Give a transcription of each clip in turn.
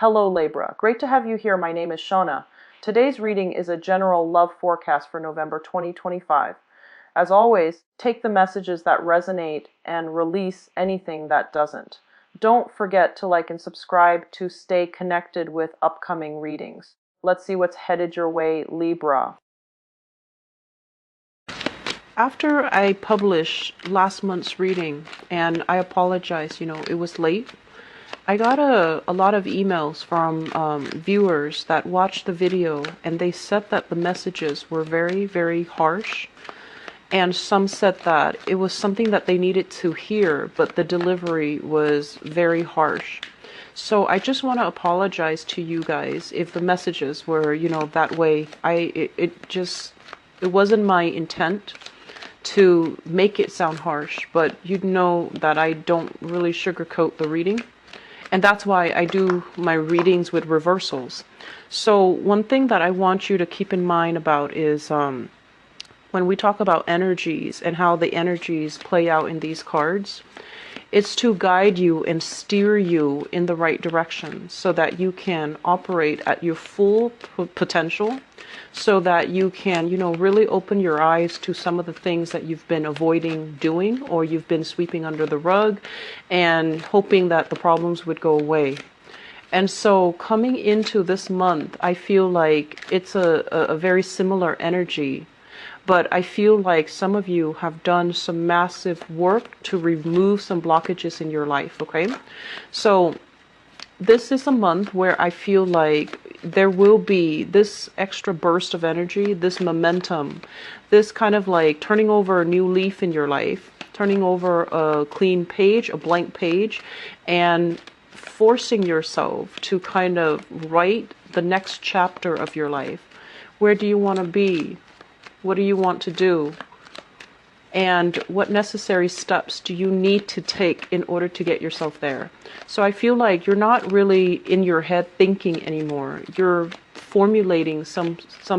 Hello Libra, great to have you here. My name is Shona. Today's reading is a general love forecast for November 2025. As always, take the messages that resonate and release anything that doesn't. Don't forget to like and subscribe to stay connected with upcoming readings. Let's see what's headed your way, Libra. After I published last month's reading, and I apologize, it was late, I got a lot of emails from viewers that watched the video, and they said that the messages were very, very harsh. And some said that it was something that they needed to hear, but the delivery was very harsh. So I just want to apologize to you guys if the messages were, that way. It wasn't my intent to make it sound harsh, but you'd know that I don't really sugarcoat the reading. And that's why I do my readings with reversals. So one thing that I want you to keep in mind about is when we talk about energies and how the energies play out in these cards, it's to guide you and steer you in the right direction so that you can operate at your full potential, so that you can, really open your eyes to some of the things that you've been avoiding doing, or you've been sweeping under the rug and hoping that the problems would go away. And so coming into this month, I feel like it's a very similar energy. But I feel like some of you have done some massive work to remove some blockages in your life, okay? So this is a month where I feel like there will be this extra burst of energy, this momentum, this kind of like turning over a new leaf in your life, turning over a clean page, a blank page, and forcing yourself to kind of write the next chapter of your life. Where do you want to be? What do you want to do? And what necessary steps do you need to take in order to get yourself there? So I feel like you're not really in your head thinking anymore. You're formulating some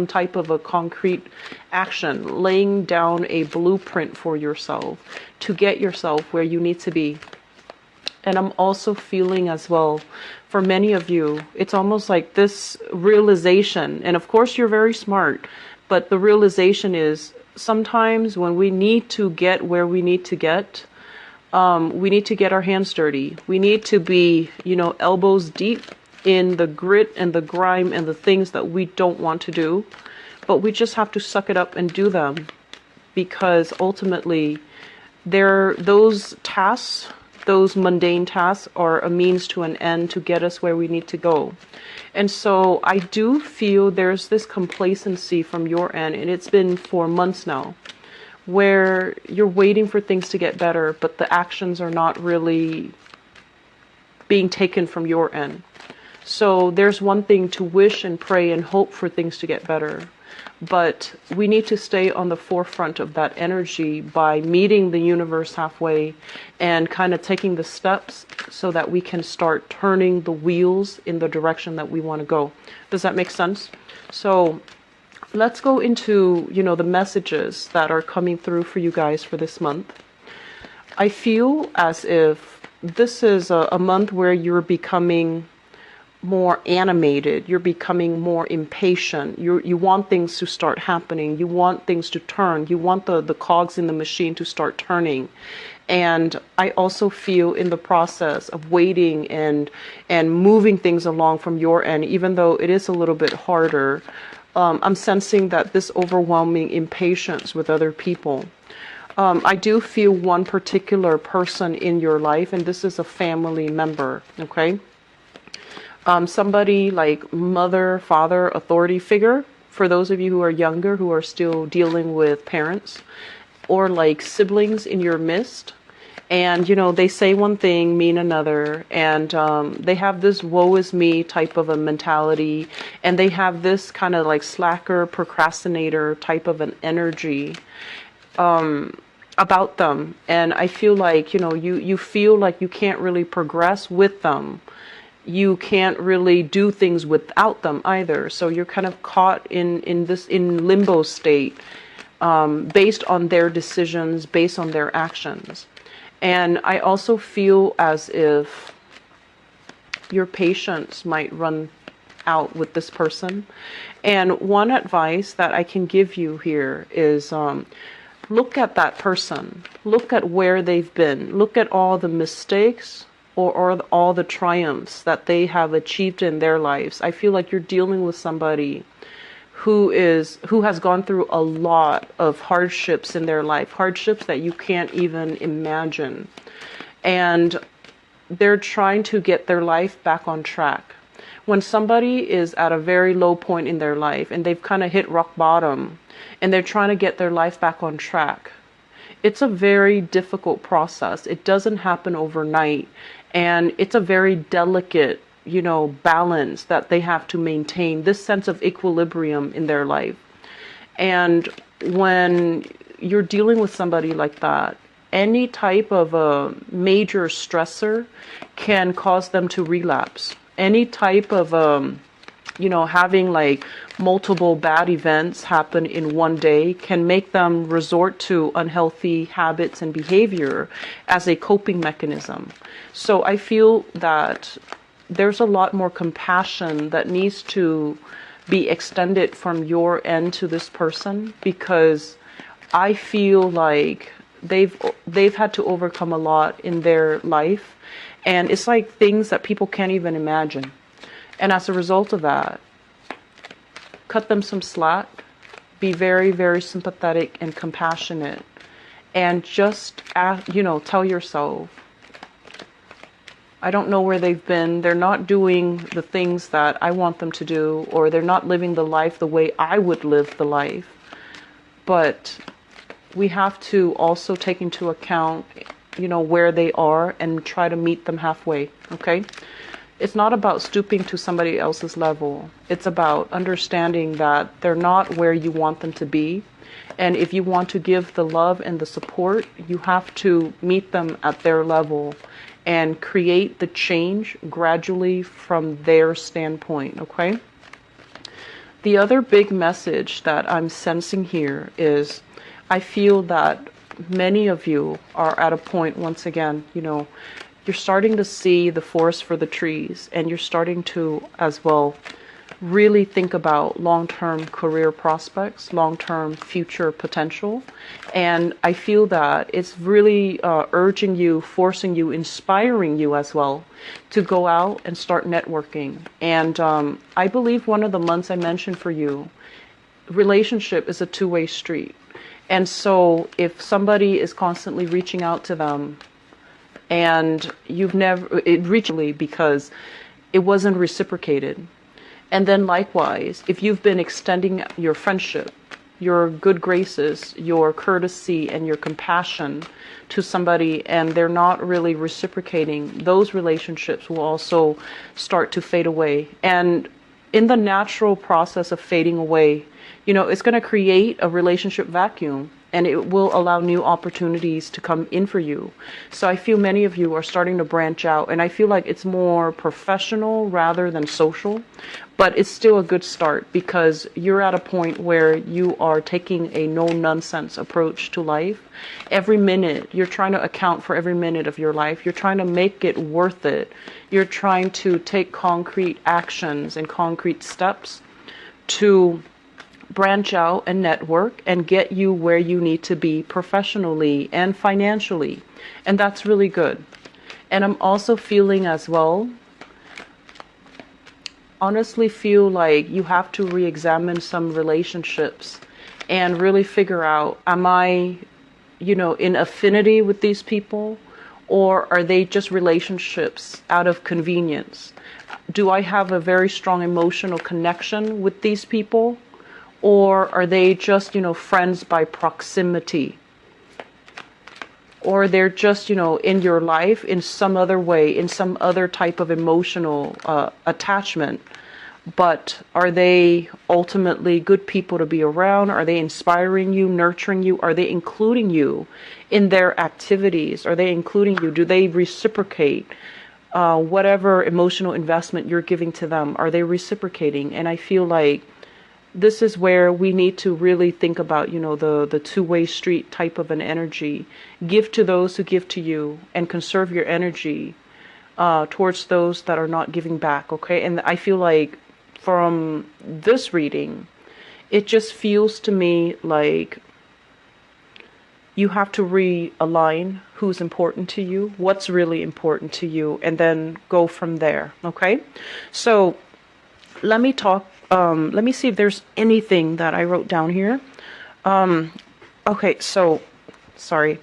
type of a concrete action, laying down a blueprint for yourself to get yourself where you need to be. And I'm also feeling as well, for many of you, it's almost like this realization, and of course you're very smart, but the realization is sometimes when we need to get where we need to get our hands dirty. We need to be, elbows deep in the grit and the grime and the things that we don't want to do. But we just have to suck it up and do them, because ultimately those tasks, those mundane tasks, are a means to an end to get us where we need to go. And so I do feel there's this complacency from your end, and it's been for months now, where you're waiting for things to get better, but the actions are not really being taken from your end. So there's one thing to wish and pray and hope for things to get better, but we need to stay on the forefront of that energy by meeting the universe halfway and kind of taking the steps so that we can start turning the wheels in the direction that we want to go. Does that make sense? So let's go into, the messages that are coming through for you guys for this month. I feel as if this is a month where you're becoming more animated, you're becoming more impatient, you want things to start happening, you want things to turn, you want the cogs in the machine to start turning. And I also feel in the process of waiting and moving things along from your end, even though it is a little bit harder, I'm sensing that this overwhelming impatience with other people. I do feel one particular person in your life, and this is a family member, okay? Somebody like mother, father, authority figure, for those of you who are younger, who are still dealing with parents, or like siblings in your midst. And, they say one thing, mean another, and they have this woe is me type of a mentality, and they have this kind of like slacker, procrastinator type of an energy about them. And I feel like, you feel like you can't really progress with them. You can't really do things without them either. So you're kind of caught in limbo state, based on their decisions, based on their actions. And I also feel as if your patience might run out with this person. And one advice that I can give you here is look at that person. Look at where they've been. Look at all the mistakes or all the triumphs that they have achieved in their lives. I feel like you're dealing with somebody who has gone through a lot of hardships in their life, hardships that you can't even imagine. And they're trying to get their life back on track. When somebody is at a very low point in their life and they've kind of hit rock bottom and they're trying to get their life back on track, it's a very difficult process. It doesn't happen overnight, and it's a very delicate, balance that they have to maintain, this sense of equilibrium in their life. And when you're dealing with somebody like that, any type of a major stressor can cause them to relapse. Any type of, having like multiple bad events happen in one day can make them resort to unhealthy habits and behavior as a coping mechanism. So I feel that there's a lot more compassion that needs to be extended from your end to this person, because I feel like they've had to overcome a lot in their life. And it's like things that people can't even imagine. And as a result of that, cut them some slack, be very, very sympathetic and compassionate, and just, tell yourself, I don't know where they've been. They're not doing the things that I want them to do, or they're not living the life the way I would live the life. But we have to also take into account where they are and try to meet them halfway, okay? It's not about stooping to somebody else's level. It's about understanding that they're not where you want them to be. And if you want to give the love and the support, you have to meet them at their level and create the change gradually from their standpoint, okay? The other big message that I'm sensing here is I feel that many of you are at a point, once again, you're starting to see the forest for the trees, and you're starting to, as well, really think about long-term career prospects, long-term future potential. And I feel that it's really urging you, forcing you, inspiring you as well to go out and start networking. And I believe one of the months I mentioned for you, relationship is a two-way street. And so if somebody is constantly reaching out to them and it reached because it wasn't reciprocated. And then likewise, if you've been extending your friendship, your good graces, your courtesy, and your compassion to somebody, and they're not really reciprocating, those relationships will also start to fade away. And in the natural process of fading away, it's going to create a relationship vacuum, and it will allow new opportunities to come in for you. So I feel many of you are starting to branch out, and I feel like it's more professional rather than social, but it's still a good start because you're at a point where you are taking a no-nonsense approach to life. Every minute, you're trying to account for every minute of your life. You're trying to make it worth it. You're trying to take concrete actions and concrete steps to branch out and network and get you where you need to be professionally and financially. And that's really good. And I'm also feeling as well, honestly feel like you have to re-examine some relationships and really figure out, am I, in affinity with these people, or are they just relationships out of convenience? Do I have a very strong emotional connection with these people? Or are they just, friends by proximity? Or they're just, in your life in some other way, in some other type of emotional attachment. But are they ultimately good people to be around? Are they inspiring you, nurturing you? Are they including you in their activities? Are they including you? Do they reciprocate whatever emotional investment you're giving to them? Are they reciprocating? And I feel like this is where we need to really think about, the two-way street type of an energy. Give to those who give to you, and conserve your energy towards those that are not giving back, okay? And I feel like from this reading, it just feels to me like you have to realign who's important to you, what's really important to you, and then go from there, okay? So let me talk, let me see if there's anything that I wrote down here. Okay, so, sorry.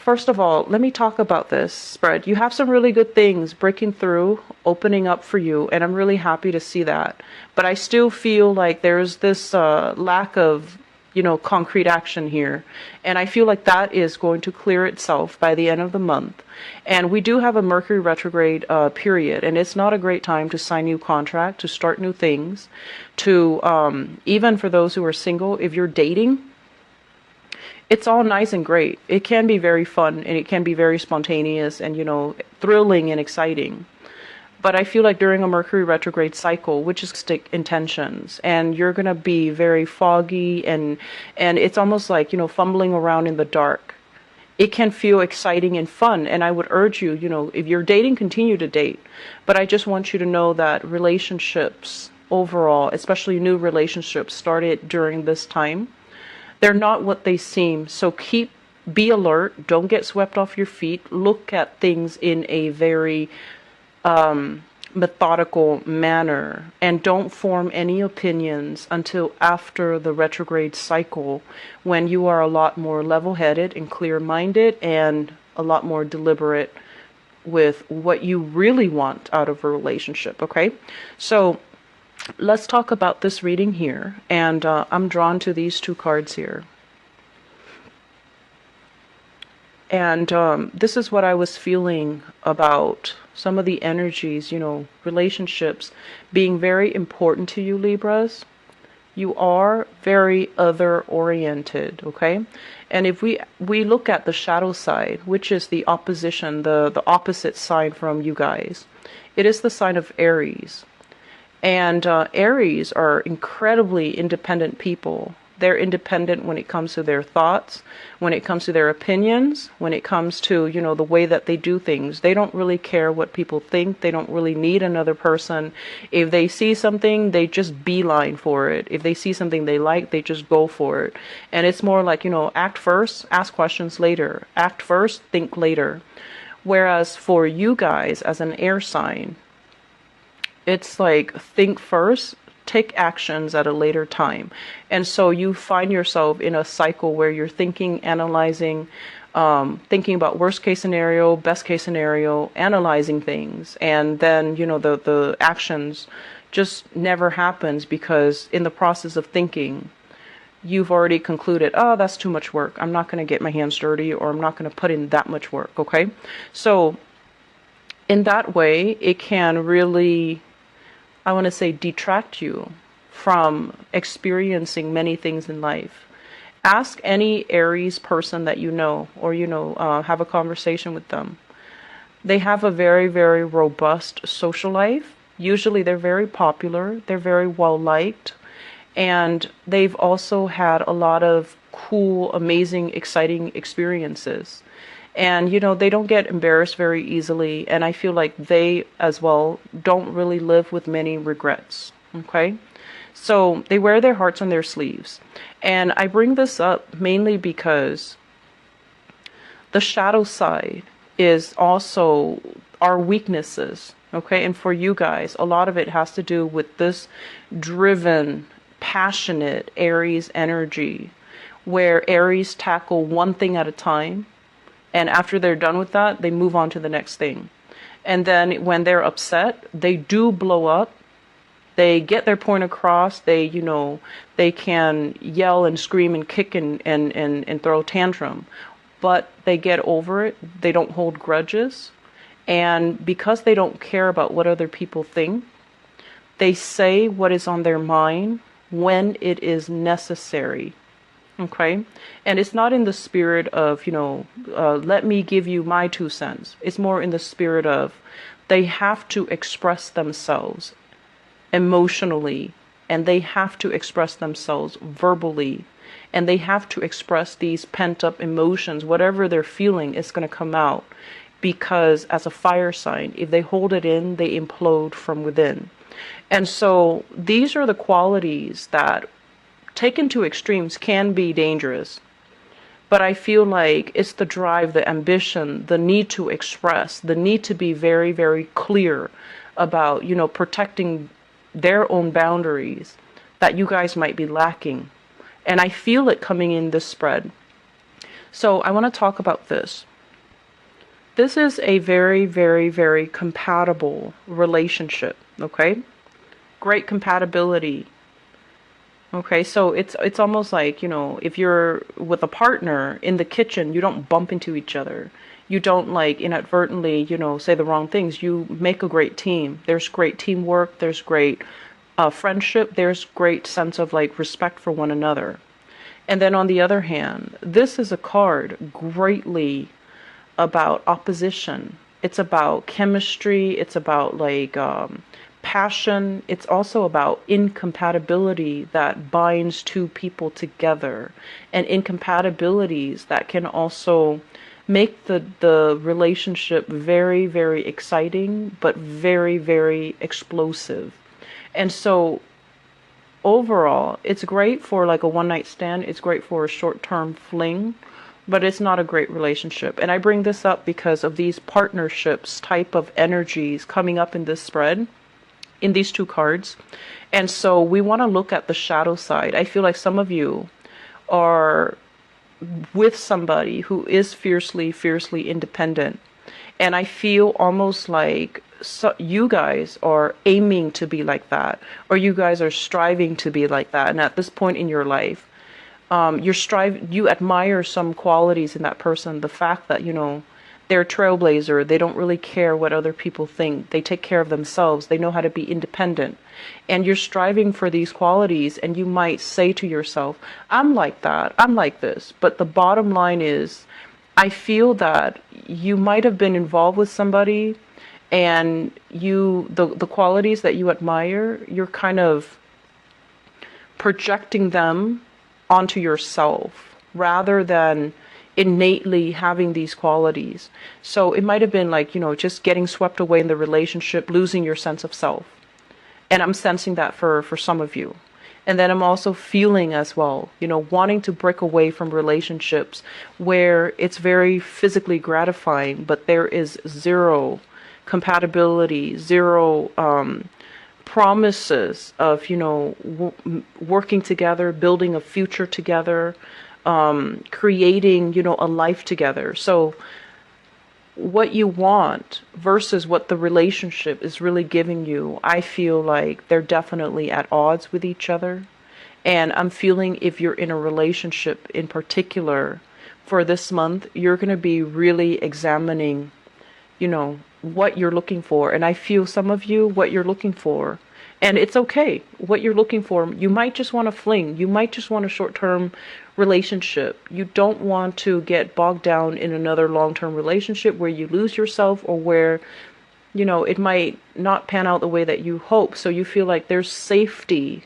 First of all, let me talk about this spread. You have some really good things breaking through, opening up for you, and I'm really happy to see that. But I still feel like there's this lack of, concrete action here. And I feel like that is going to clear itself by the end of the month. And we do have a Mercury retrograde period, and it's not a great time to sign new contract, to start new things, to even for those who are single, if you're dating, it's all nice and great. It can be very fun and it can be very spontaneous and, thrilling and exciting. But I feel like during a Mercury retrograde cycle, which is stick intentions, and you're going to be very foggy and it's almost like, fumbling around in the dark. It can feel exciting and fun. And I would urge you, if you're dating, continue to date. But I just want you to know that relationships overall, especially new relationships started during this time, they're not what they seem. So be alert. Don't get swept off your feet. Look at things in a very methodical manner. And don't form any opinions until after the retrograde cycle, when you are a lot more level-headed and clear-minded and a lot more deliberate with what you really want out of a relationship, okay? So let's talk about this reading here, and I'm drawn to these two cards here. And this is what I was feeling about some of the energies, relationships being very important to you, Libras. You are very other-oriented, okay? And if we look at the shadow side, which is the opposition, the opposite side from you guys, it is the sign of Aries. And Aries are incredibly independent people. They're independent when it comes to their thoughts, when it comes to their opinions, when it comes to, the way that they do things. They don't really care what people think. They don't really need another person. If they see something, they just beeline for it. If they see something they like, they just go for it. And it's more like, act first, ask questions later. Act first, think later. Whereas for you guys as an air sign, it's like think first, take actions at a later time. And so you find yourself in a cycle where you're thinking, analyzing, thinking about worst case scenario, best case scenario, analyzing things. And then, the actions just never happens because in the process of thinking, you've already concluded, oh, that's too much work. I'm not going to get my hands dirty, or I'm not going to put in that much work. Okay. So in that way, it can really, I want to say, detract you from experiencing many things in life. Ask any Aries person that you know, or have a conversation with them. They have a very, very robust social life. Usually they're very popular, they're very well liked, and they've also had a lot of cool, amazing, exciting experiences. And, they don't get embarrassed very easily. And I feel like they, as well, don't really live with many regrets. Okay? So they wear their hearts on their sleeves. And I bring this up mainly because the shadow side is also our weaknesses. Okay? And for you guys, a lot of it has to do with this driven, passionate Aries energy, where Aries tackle one thing at a time. And after they're done with that, they move on to the next thing. And then when they're upset, they do blow up. They get their point across. They, they can yell and scream and kick and throw a tantrum. But they get over it. They don't hold grudges. And because they don't care about what other people think, they say what is on their mind when it is necessary. Okay? And it's not in the spirit of, let me give you my 2 cents. It's more in the spirit of they have to express themselves emotionally, and they have to express themselves verbally, and they have to express these pent-up emotions. Whatever they're feeling is going to come out because as a fire sign, if they hold it in, they implode from within. And so these are the qualities that, taken to extremes, can be dangerous. But I feel like it's the drive, the ambition, the need to express, the need to be very, very clear about, protecting their own boundaries that you guys might be lacking. And I feel it coming in this spread. So I want to talk about this. This is a very, very, very compatible relationship, okay? Great compatibility. Okay, so it's almost like, if you're with a partner in the kitchen, you don't bump into each other. You don't like inadvertently, say the wrong things. You make a great team. There's great teamwork. There's great friendship. There's great sense of like respect for one another. And then on the other hand, this is a card greatly about opposition. It's about chemistry. It's about like passion. It's also about incompatibility that binds two people together, and incompatibilities that can also make the relationship very, very exciting, but very, very explosive. And so overall, it's great for like a one night stand. It's great for a short-term fling, but it's not a great relationship. And I bring this up because of these partnerships type of energies coming up in this spread, in these two cards. And so we want to look at the shadow side. I feel like some of you are with somebody who is fiercely, fiercely independent. And I feel almost like you guys are aiming to be like that, or you guys are striving to be like that. And at this point in your life, you admire some qualities in that person. The fact that, they're a trailblazer. They don't really care what other people think. They take care of themselves. They know how to be independent. And you're striving for these qualities, and you might say to yourself, I'm like that. I'm like this. But the bottom line is, I feel that you might have been involved with somebody, and the qualities that you admire, you're kind of projecting them onto yourself rather than innately having these qualities. So it might have been like, just getting swept away in the relationship, losing your sense of self. And I'm sensing that for some of you. And then I'm also feeling as well, wanting to break away from relationships where it's very physically gratifying, but there is zero compatibility, zero promises of, working together, building a future together, creating, a life together. So what you want versus what the relationship is really giving you, I feel like they're definitely at odds with each other. And I'm feeling if you're in a relationship in particular for this month, you're going to be really examining, what you're looking for. And I feel some of you, what you're looking for, and it's okay, what you're looking for. You might just want to fling. You might just want a short-term relationship. You don't want to get bogged down in another long-term relationship where you lose yourself, or where, it might not pan out the way that you hope. So you feel like there's safety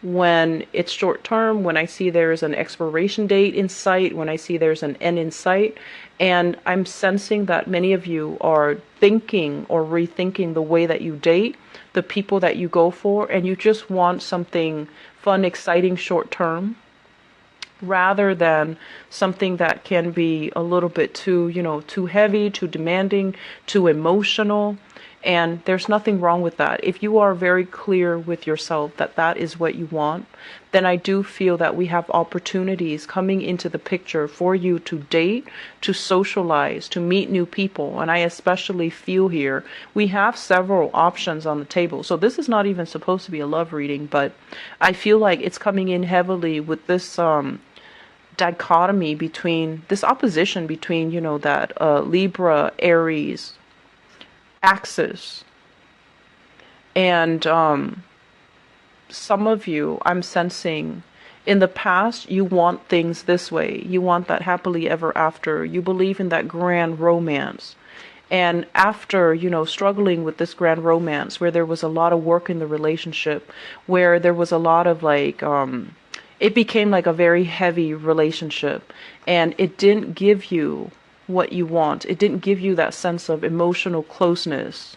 when it's short-term, when I see there's an expiration date in sight, when I see there's an end in sight. And I'm sensing that many of you are thinking or rethinking the way that you date, the people that you go for, and you just want something fun, exciting, short-term, rather than something that can be a little bit too, too heavy, too demanding, too emotional. And there's nothing wrong with that. If you are very clear with yourself that that is what you want, then I do feel that we have opportunities coming into the picture for you to date, to socialize, to meet new people. And I especially feel here we have several options on the table. So this is not even supposed to be a love reading, but I feel like it's coming in heavily with this dichotomy between, this opposition between, that Libra, Aries axis. And some of you, I'm sensing, in the past, you want things this way. You want that happily ever after. You believe in that grand romance. And after, struggling with this grand romance, where there was a lot of work in the relationship, where there was a lot of like, it became like a very heavy relationship, and it didn't give you what you want. It didn't give you that sense of emotional closeness.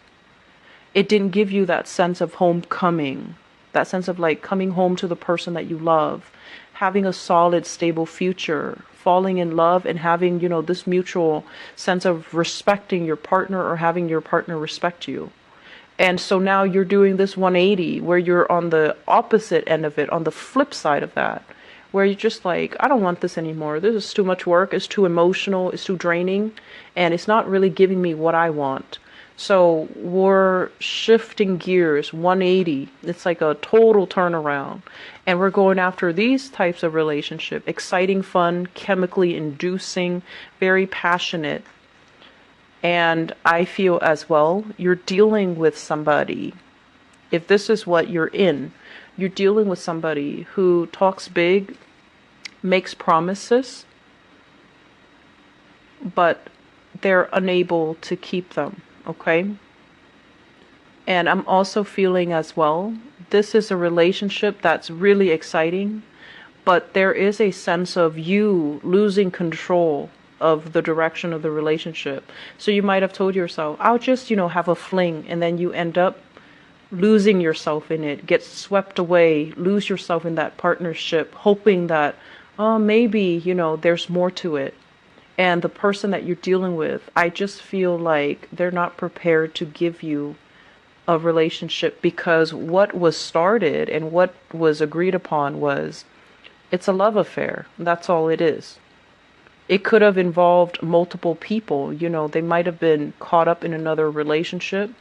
It didn't give you that sense of homecoming, that sense of like coming home to the person that you love, having a solid, stable future, falling in love and having, this mutual sense of respecting your partner or having your partner respect you. And so now you're doing this 180 where you're on the opposite end of it, on the flip side of that, where you're just like, I don't want this anymore. This is too much work. It's too emotional. It's too draining. And it's not really giving me what I want. So we're shifting gears 180. It's like a total turnaround. And we're going after these types of relationship. Exciting, fun, chemically inducing, very passionate. And I feel as well, you're dealing with somebody. If this is what you're in, you're dealing with somebody who talks big, makes promises, but they're unable to keep them, okay? And I'm also feeling as well, this is a relationship that's really exciting, but there is a sense of you losing control of the direction of the relationship. So you might have told yourself, I'll just, have a fling, and then you end up losing yourself in it, get swept away, lose yourself in that partnership, hoping that, maybe, there's more to it. And the person that you're dealing with, I just feel like they're not prepared to give you a relationship, because what was started and what was agreed upon was, it's a love affair. That's all it is. It could have involved multiple people. They might have been caught up in another relationship,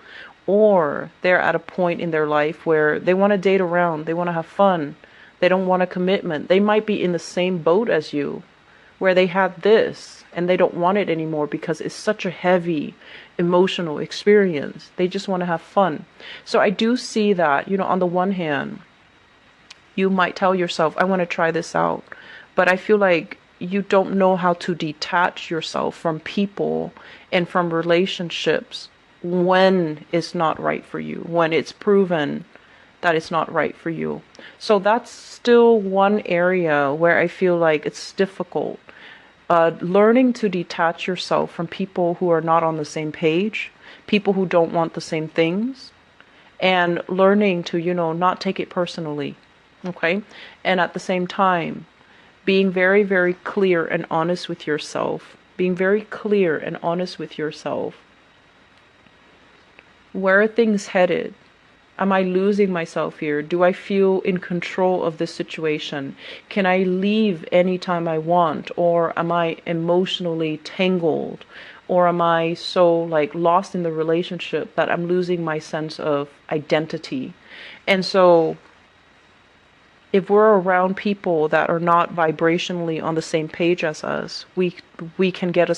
or they're at a point in their life where they want to date around. They want to have fun. They don't want a commitment. They might be in the same boat as you, where they had this and they don't want it anymore because it's such a heavy emotional experience. They just want to have fun. So I do see that, on the one hand, you might tell yourself, I want to try this out. But I feel like you don't know how to detach yourself from people and from relationships when it's not right for you, when it's proven that it's not right for you. So that's still one area where I feel like it's difficult. Learning to detach yourself from people who are not on the same page, people who don't want the same things, and learning to, not take it personally. Okay? And at the same time, being very, very clear and honest with yourself. Being very clear and honest with yourself. Where are things headed? Am I losing myself here? Do I feel in control of this situation? Can I leave anytime I want? Or am I emotionally tangled? Or am I so lost in the relationship that I'm losing my sense of identity? And so if we're around people that are not vibrationally on the same page as us, we can get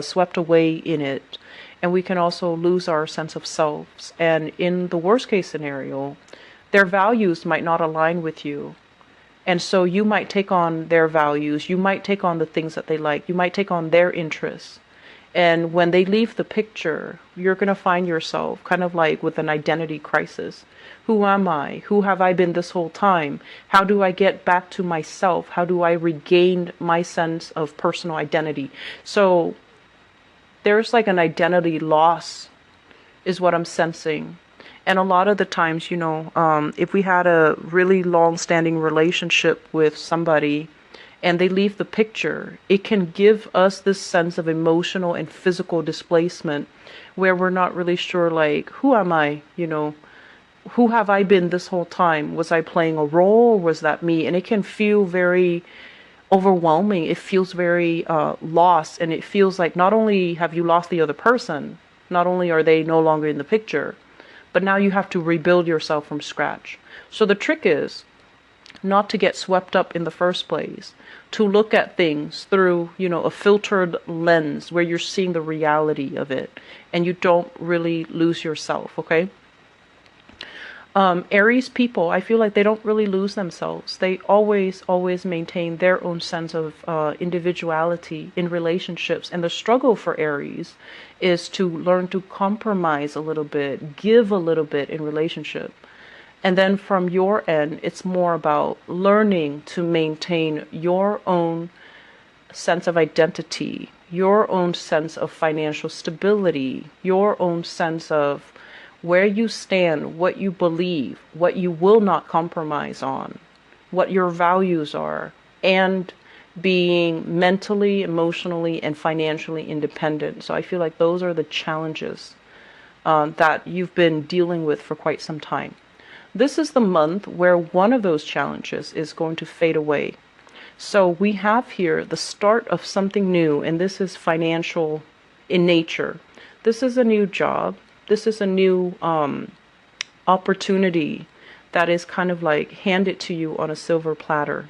swept away in it. And we can also lose our sense of selves. And in the worst case scenario, their values might not align with you. And so you might take on their values. You might take on the things that they like. You might take on their interests. And when they leave the picture, you're going to find yourself kind of like with an identity crisis. Who am I? Who have I been this whole time? How do I get back to myself? How do I regain my sense of personal identity? So there's like an identity loss is what I'm sensing. And a lot of the times, if we had a really long-standing relationship with somebody and they leave the picture, it can give us this sense of emotional and physical displacement where we're not really sure, who am I? Who have I been this whole time? Was I playing a role? Was that me? And it can feel very overwhelming. It feels very lost, and it feels like not only have you lost the other person, not only are they no longer in the picture, but now you have to rebuild yourself from scratch. So the trick is not to get swept up in the first place, to look at things through, a filtered lens where you're seeing the reality of it and you don't really lose yourself, okay? Aries people, I feel like they don't really lose themselves. They always maintain their own sense of individuality in relationships. And the struggle for Aries is to learn to compromise a little bit, give a little bit in relationship. And then from your end, it's more about learning to maintain your own sense of identity your own sense of financial stability, your own sense of where you stand, what you believe, what you will not compromise on, what your values are, and being mentally, emotionally, and financially independent. So I feel like those are the challenges that you've been dealing with for quite some time. This is the month where one of those challenges is going to fade away. So we have here the start of something new, and this is financial in nature. This is a new job. This is a new opportunity that is kind of like handed to you on a silver platter.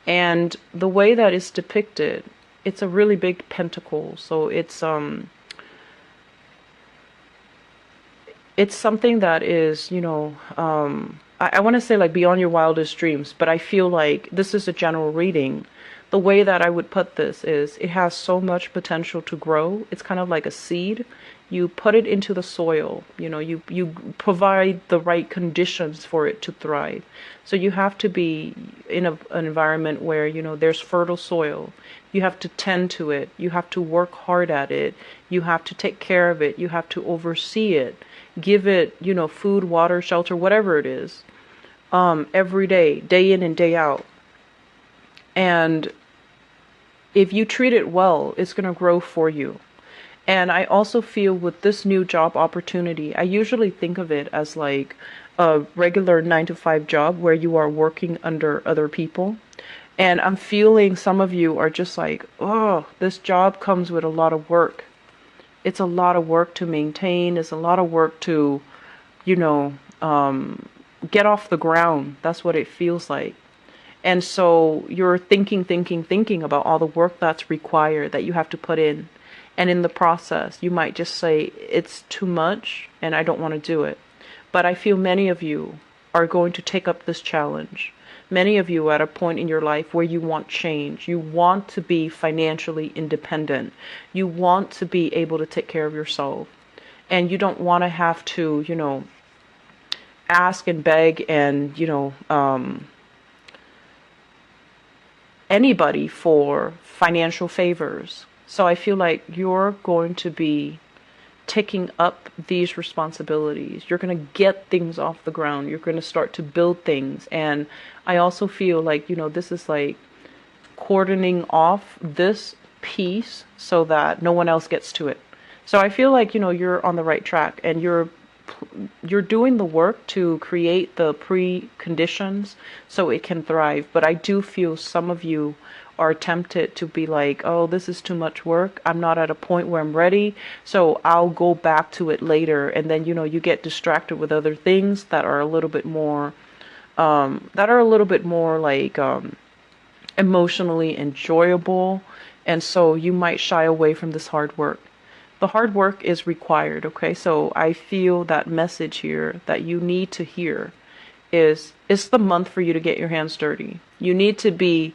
And the way that is depicted, it's a really big pentacle. So it's something that is, I want to say like beyond your wildest dreams, but I feel like this is a general reading. The way that I would put this is it has so much potential to grow. It's kind of like a seed. You put it into the soil, you provide the right conditions for it to thrive. So you have to be in an environment where, there's fertile soil. You have to tend to it. You have to work hard at it. You have to take care of it. You have to oversee it. Give it, food, water, shelter, whatever it is, every day, day in and day out. And if you treat it well, it's going to grow for you. And I also feel with this new job opportunity, I usually think of it as like a regular 9-to-5 job where you are working under other people. And I'm feeling some of you are just like, oh, this job comes with a lot of work. It's a lot of work to maintain. It's a lot of work to, get off the ground. That's what it feels like. And so you're thinking about all the work that's required that you have to put in. And in the process, you might just say, it's too much and I don't want to do it. But I feel many of you are going to take up this challenge. Many of you are at a point in your life where you want change. You want to be financially independent. You want to be able to take care of yourself. And you don't want to have to, ask and beg and, anybody for financial favors. So I feel like you're going to be taking up these responsibilities. You're going to get things off the ground. You're going to start to build things. And I also feel like, this is like cordoning off this piece so that no one else gets to it. So I feel like, you're on the right track and you're doing the work to create the preconditions so it can thrive. But I do feel some of you are tempted to be like, oh, this is too much work. I'm not at a point where I'm ready, so I'll go back to it later. And then, you get distracted with other things that are a little bit more, like emotionally enjoyable. And so you might shy away from this hard work. The hard work is required, okay? So I feel that message here that you need to hear is, it's the month for you to get your hands dirty. You need to be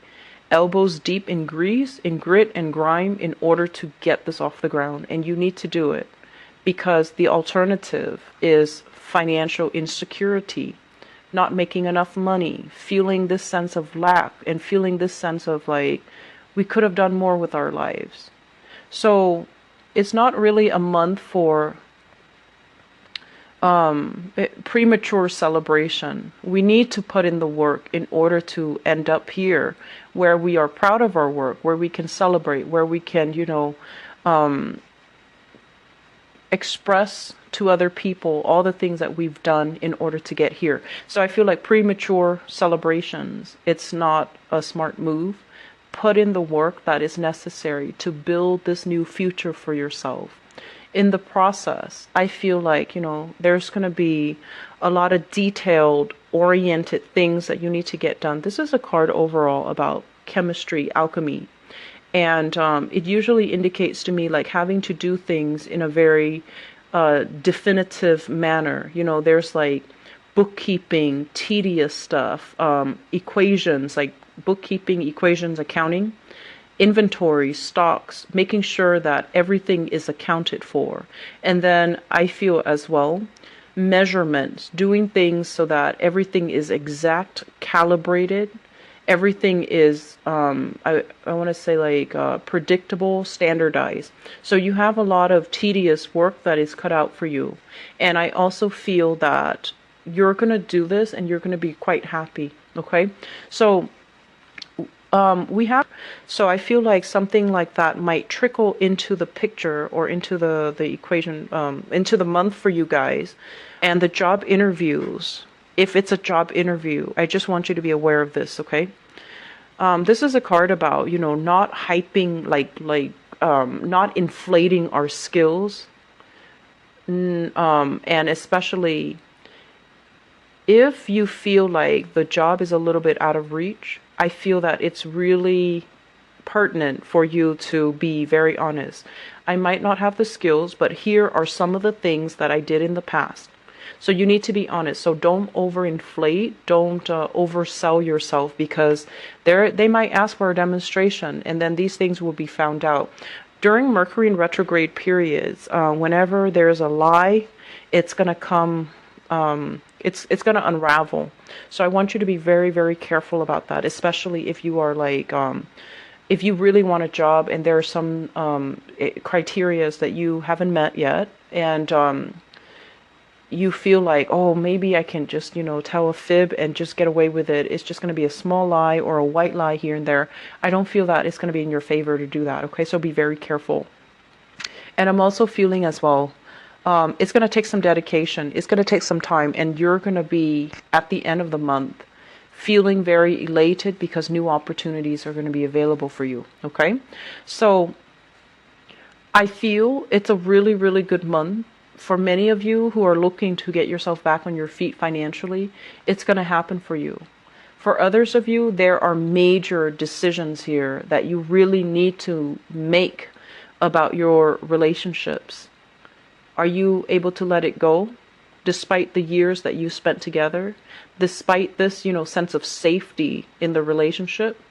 elbows deep in grease, in grit and grime in order to get this off the ground. And you need to do it because the alternative is financial insecurity, not making enough money, feeling this sense of lack and feeling this sense of like, we could have done more with our lives. So it's not really a month for premature celebration. We need to put in the work in order to end up here where we are proud of our work, where we can celebrate, where we can, express to other people all the things that we've done in order to get here. So I feel like premature celebrations, it's not a smart move. Put in the work that is necessary to build this new future for yourself. In the process, I feel like, there's going to be a lot of detailed, oriented things that you need to get done. This is a card overall about chemistry, alchemy. And it usually indicates to me like having to do things in a very definitive manner. There's like bookkeeping, tedious stuff, equations, like bookkeeping, equations, accounting, inventory, stocks, making sure that everything is accounted for. And then I feel as well, measurements, doing things so that everything is exact, calibrated, Everything is, I want to say like predictable, standardized. So you have a lot of tedious work that is cut out for you. And I also feel that you're going to do this and you're going to be quite happy. Okay. So we have, so I feel like something like that might trickle into the picture or into the equation, into the month for you guys. And the job interviews, if it's a job interview, I just want you to be aware of this, okay? This is a card about, you know, not hyping, not inflating our skills. And especially if you feel like the job is a little bit out of reach, I feel that it's really pertinent for you to be very honest. I might not have the skills, but here are some of the things that I did in the past. So you need to be honest. So don't overinflate, don't oversell yourself, because they might ask for a demonstration and then these things will be found out. During Mercury in retrograde periods, whenever there's a lie, it's going to come, it's going to unravel. So I want you to be very, very careful about that, especially if you are like, if you really want a job and there are some criterias that you haven't met yet, and you feel like, oh, maybe I can just, you know, tell a fib and just get away with it. It's just going to be a small lie or a white lie here and there. I don't feel that it's going to be in your favor to do that. Okay, so be very careful. And I'm also feeling as well, it's going to take some dedication. It's going to take some time, and you're going to be at the end of the month feeling very elated because new opportunities are going to be available for you. Okay, so I feel it's a really, really good month. For many of you who are looking to get yourself back on your feet financially, it's going to happen for you. For others of you, there are major decisions here that you really need to make about your relationships. Are you able to let it go despite the years that you spent together? Despite this, you know, sense of safety in the relationship?